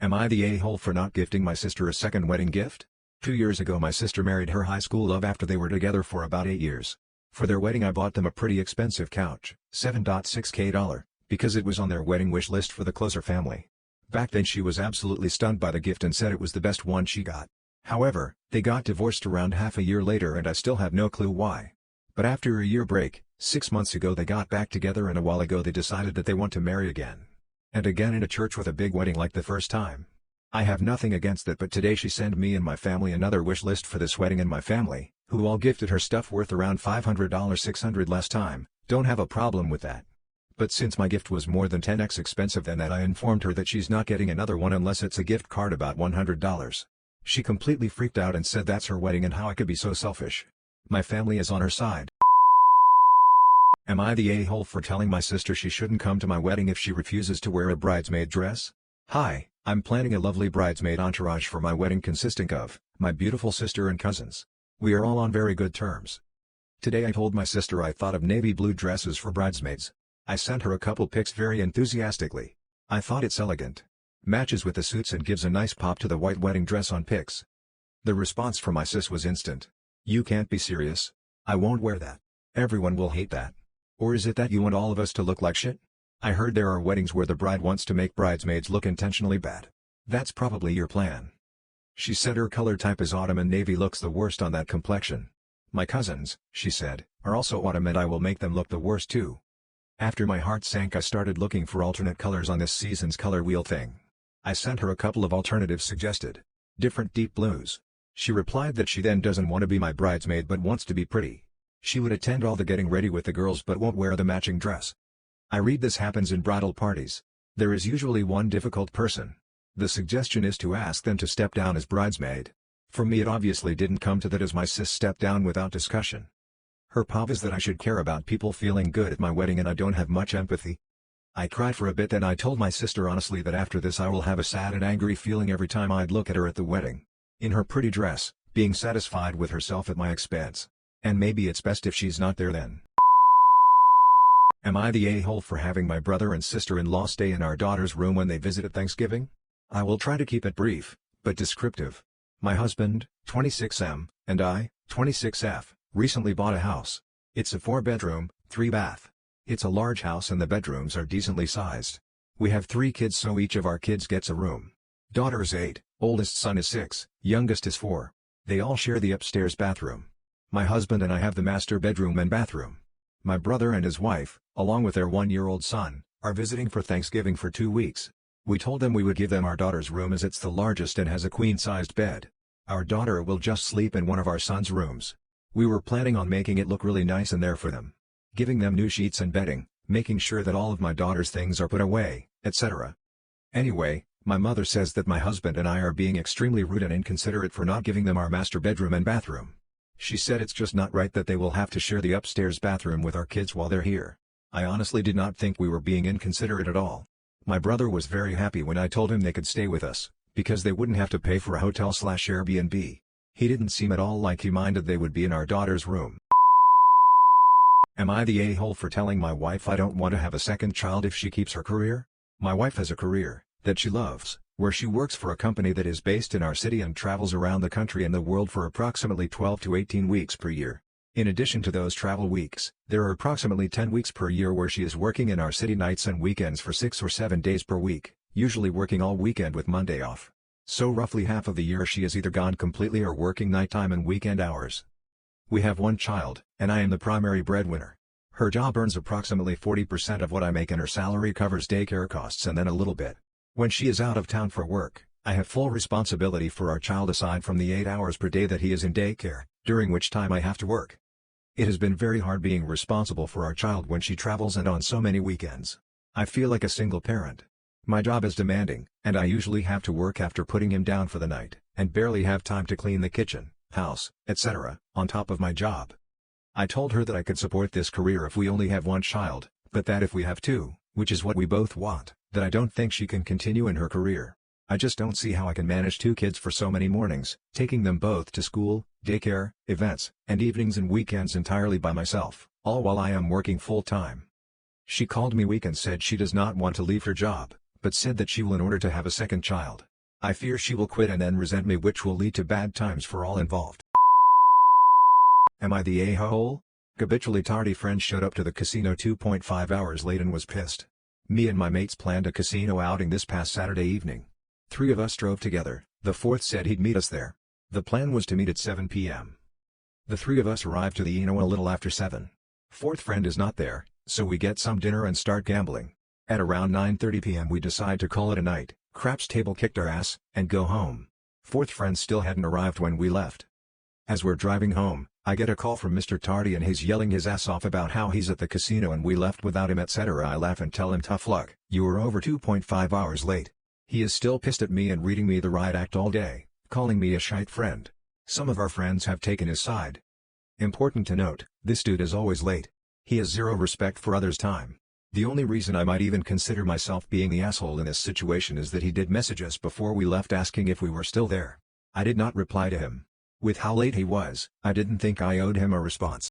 Am I the a-hole for not gifting my sister a second wedding gift? 2 years ago my sister married her high school love after they were together for about 8 years. For their wedding I bought them a pretty expensive couch, $7.6K, because it was on their wedding wish list for the closer family. Back then she was absolutely stunned by the gift and said it was the best one she got. However, they got divorced around half a year later and I still have no clue why. But after a year break, 6 months ago they got back together and a while ago they decided that they want to marry again. And again in a church with a big wedding like the first time. I have nothing against that, but today she sent me and my family another wish list for this wedding, and my family, who all gifted her stuff worth around $500 $600 last time, don't have a problem with that. But since my gift was more than 10x expensive than that, I informed her that she's not getting another one unless it's a gift card about $100. She completely freaked out and said that's her wedding and how I could be so selfish. My family is on her side. Am I the a-hole for telling my sister she shouldn't come to my wedding if she refuses to wear a bridesmaid dress? Hi, I'm planning a lovely bridesmaid entourage for my wedding consisting of my beautiful sister and cousins. We are all on very good terms. Today I told my sister I thought of navy blue dresses for bridesmaids. I sent her a couple pics very enthusiastically. I thought it's elegant. Matches with the suits and gives a nice pop to the white wedding dress on pics. The response from my sis was instant. You can't be serious. I won't wear that. Everyone will hate that. Or is it that you want all of us to look like shit? I heard there are weddings where the bride wants to make bridesmaids look intentionally bad. That's probably your plan. She said her color type is autumn and navy looks the worst on that complexion. My cousins, she said, are also autumn and I will make them look the worst too. After my heart sank I started looking for alternate colors on this season's color wheel thing. I sent her a couple of alternatives suggested. Different deep blues. She replied that she then doesn't want to be my bridesmaid but wants to be pretty. She would attend all the getting ready with the girls but won't wear the matching dress. I read this happens in bridal parties. There is usually one difficult person. The suggestion is to ask them to step down as bridesmaid. For me it obviously didn't come to that as my sis stepped down without discussion. Her pop is that I should care about people feeling good at my wedding and I don't have much empathy. I cried for a bit, then I told my sister honestly that after this I will have a sad and angry feeling every time I'd look at her at the wedding. In her pretty dress, being satisfied with herself at my expense. And maybe it's best if she's not there then. Am I the a-hole for having my brother and sister-in-law stay in our daughter's room when they visit at Thanksgiving? I will try to keep it brief, but descriptive. My husband, 26M, and I, 26F, recently bought a house. It's a 4-bedroom, 3-bath. It's a large house and the bedrooms are decently sized. We have 3 kids, so each of our kids gets a room. Daughter is 8, oldest son is 6, youngest is 4. They all share the upstairs bathroom. My husband and I have the master bedroom and bathroom. My brother and his wife, along with their 1-year-old son, are visiting for Thanksgiving for 2 weeks. We told them we would give them our daughter's room as it's the largest and has a queen-sized bed. Our daughter will just sleep in one of our son's rooms. We were planning on making it look really nice in there for them. Giving them new sheets and bedding, making sure that all of my daughter's things are put away, etc. Anyway, my mother says that my husband and I are being extremely rude and inconsiderate for not giving them our master bedroom and bathroom. She said it's just not right that they will have to share the upstairs bathroom with our kids while they're here. I honestly did not think we were being inconsiderate at all. My brother was very happy when I told him they could stay with us, because they wouldn't have to pay for a hotel/Airbnb. He didn't seem at all like he minded they would be in our daughter's room. Am I the a-hole for telling my wife I don't want to have a second child if she keeps her career? My wife has a career that she loves, where she works for a company that is based in our city and travels around the country and the world for approximately 12 to 18 weeks per year. In addition to those travel weeks, there are approximately 10 weeks per year where she is working in our city nights and weekends for 6 or 7 days per week, usually working all weekend with Monday off. So roughly half of the year she is either gone completely or working nighttime and weekend hours. We have 1 child, and I am the primary breadwinner. Her job earns approximately 40% of what I make and her salary covers daycare costs and then a little bit. When she is out of town for work, I have full responsibility for our child aside from the 8 hours per day that he is in daycare, during which time I have to work. It has been very hard being responsible for our child when she travels and on so many weekends. I feel like a single parent. My job is demanding, and I usually have to work after putting him down for the night, and barely have time to clean the kitchen, house, etc., on top of my job. I told her that I could support this career if we only have 1 child, but that if we have 2, which is what we both want, that I don't think she can continue in her career. I just don't see how I can manage 2 kids for so many mornings, taking them both to school, daycare, events, and evenings and weekends entirely by myself, all while I am working full-time. She called me weak and said she does not want to leave her job, but said that she will in order to have a second child. I fear she will quit and then resent me, which will lead to bad times for all involved. Am I the a-hole? Habitually tardy friend showed up to the casino 2.5 hours late and was pissed. Me and my mates planned a casino outing this past Saturday evening. 3 of us drove together, the 4th said he'd meet us there. The plan was to meet at 7 p.m. The 3 of us arrived to the Eno a little after 7. 4th friend is not there, so we get some dinner and start gambling. At around 9:30 p.m. we decide to call it a night, craps table kicked our ass, and go home. 4th friend still hadn't arrived when we left. As we're driving home, I get a call from Mr. Tardy and he's yelling his ass off about how he's at the casino and we left without him, etc. I laugh and tell him tough luck, you were over 2.5 hours late. He is still pissed at me and reading me the riot act all day, calling me a shite friend. Some of our friends have taken his side. Important to note, this dude is always late. He has zero respect for others' time. The only reason I might even consider myself being the asshole in this situation is that he did message us before we left asking if we were still there. I did not reply to him. With how late he was, I didn't think I owed him a response.